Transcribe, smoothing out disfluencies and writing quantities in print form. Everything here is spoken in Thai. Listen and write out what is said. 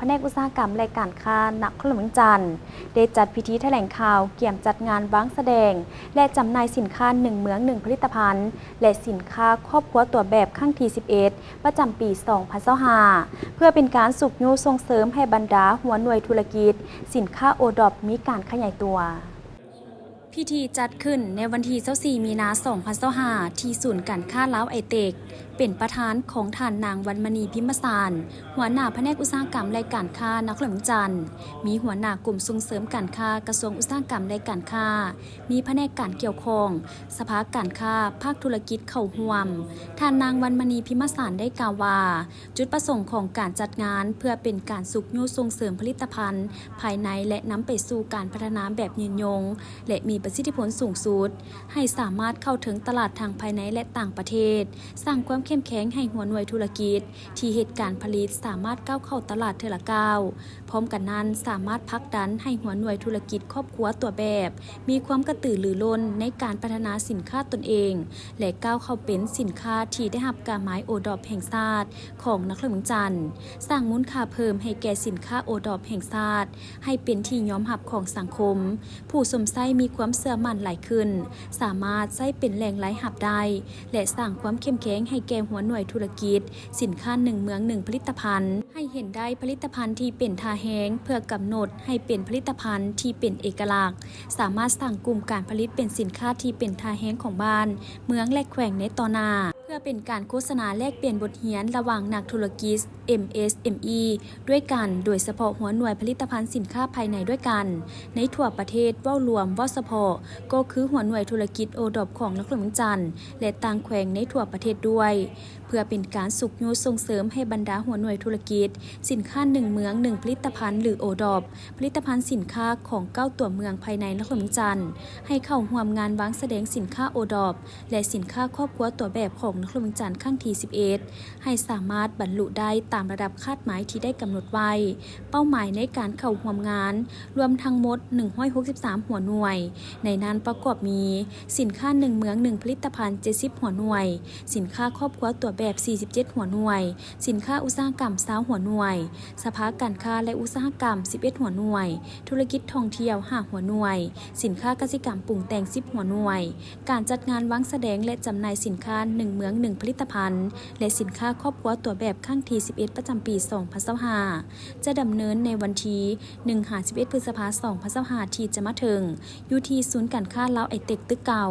แผนกอุตสาหกรรมและการค้านครหลวงจันทร์ได้จัดพิธีแถลงข่าวเกี่ยมจัดงานวางแสดงและจำหน่ายสินค้า1 เมือง 1 ผลิตภัณฑ์และสินค้าครอบครัวตัวแบบครั้งที่ 11 ประจำปี 2025 เพื่อเป็นการสุขยูส่งเสริมให้บรรดาหัวหน่วยธุรกิจสินค้าโอดอปมีการขยายตัวพิธีจัดขึ้นในวันที่ 24 มีนาคม 2025 ที่ศูนย์การค้าลาวไอเทคเป็นประธานของท่านนางวรรณมณีพิมพ์สารหัวหน้าแผนกอุตสาหกรรมและการค้านครหลวงจันทร์มีหัวหน้ากลุ่มส่งเสริมการค้ากระทรวงอุตสาหกรรมและการค้ามีแผนกการเกี่ยวข้องสภาการค้าภาคธุรกิจเข้าร่วมท่านนางวรรณมณีพิมพ์สารได้กล่าวว่าจุดประสงค์ของการจัดงานเพื่อเป็นการสุขยูส่งเสริมผลิตภัณฑ์ภายในและนำไปสู่การพัฒนาแบบยืนยงและมีประสิทธิผลสูงสุดให้สามารถเข้าถึงตลาดทางภายในและต่างประเทศสร้างความเข้มแข็งให้หัวหน่วยธุรกิจที่เหตุการผลิตสามารถก้าวเข้าตลาดเทอละก้าวพร้อมกันนั้นสามารถผลักดันให้หัวหน่วยธุรกิจครอบครัวตัวแบบมีความกระตือรือร้นในการพัฒนาสินค้าตนเองและก้าวเข้าเป็นสินค้าที่ได้รับการหมายโอดอปแห่งชาติของนครหลวงจันทร์สร้างมูลค่าเพิ่มให้แก่สินค้าโอดอปแห่งชาติให้เป็นที่ยอมรับของสังคมผู้สวมใส่มีความเชื่อมั่นหลายขึ้นสามารถใช้เป็นแหล่งไร้หับได้และสร้างความเข้มแข็งให้แก่หัวหน่วยธุรกิจสินค้า1 เมือง 1 ผลิตภัณฑ์ให้เห็นได้ผลิตภัณฑ์ที่เป็นท่าแห้งเพื่อกำหนดให้เป็นผลิตภัณฑ์ที่เป็นเอกลักษณ์สามารถสร้างกลุ่มการผลิตเป็นสินค้าที่เป็นท่าแห้งของบ้านเมืองและแขวงในต่อหน้าเพื่อเป็นการโฆษณาแลกเปลี่ยนบทเรียนระหว่างนักธุรกิจ MSME ด้วยกันโดยเฉพาะหัวหน่วยผลิตภัณฑ์สินค้าภายในด้วยกันในทั่วประเทศเว้ารวมว่าเฉพาะก็คือหัวหน่วยธุรกิจโอดอปของนครหลวงจันทร์และต่างแขวงในทั่วประเทศด้วยเพื่อเป็นการสุขยูส่งเสริมให้บรรดาหัวหน่วยธุรกิจสินค้า1 เมือง 1 ผลิตภัณฑ์หรือโอดอปผลิตภัณฑ์สินค้าของ9 ตัวเมืองภายในนครหลวงจันทร์ให้เข้าร่วมงานวางแสดงสินค้าโอดอปและสินค้าครอบครัวตัวแบบของนครหลวงจันทร์ครั้งที่ 11ให้สามารถบรรลุได้ตามระดับคาดหมายที่ได้กำหนดไว้เป้าหมายในการเข้าร่วมงานรวมทั้งหมด163หัวหน่วยในนั้นประกอบมีสินค้า1 เมือง 1 ผลิตภัณฑ์70หัวหน่วยสินค้าครอบครัวตัวแบบ47หัวหน่วยสินค้าอุตสาหกรรม20หัวหน่วยสภาการค้าและอุตสาหกรรม11หัวหน่วยธุรกิจท่องเที่ยว5หัวหน่วยสินค้ากสิกรรมปรุงแต่ง10หัวหน่วยการจัดงานวางแสดงและจำหน่ายสินค้า1 เมือง 1 ผลิตภัณฑ์และสินค้าครอบครัวตัวแบบครั้งที่ 11 ประจำปี 2025จะดำเนินในวันที่1-11 พฤษภาคม 2025ที่จะมาถึงอยู่ที่ศูนย์การค้าลาวไอเทคตึกเก่า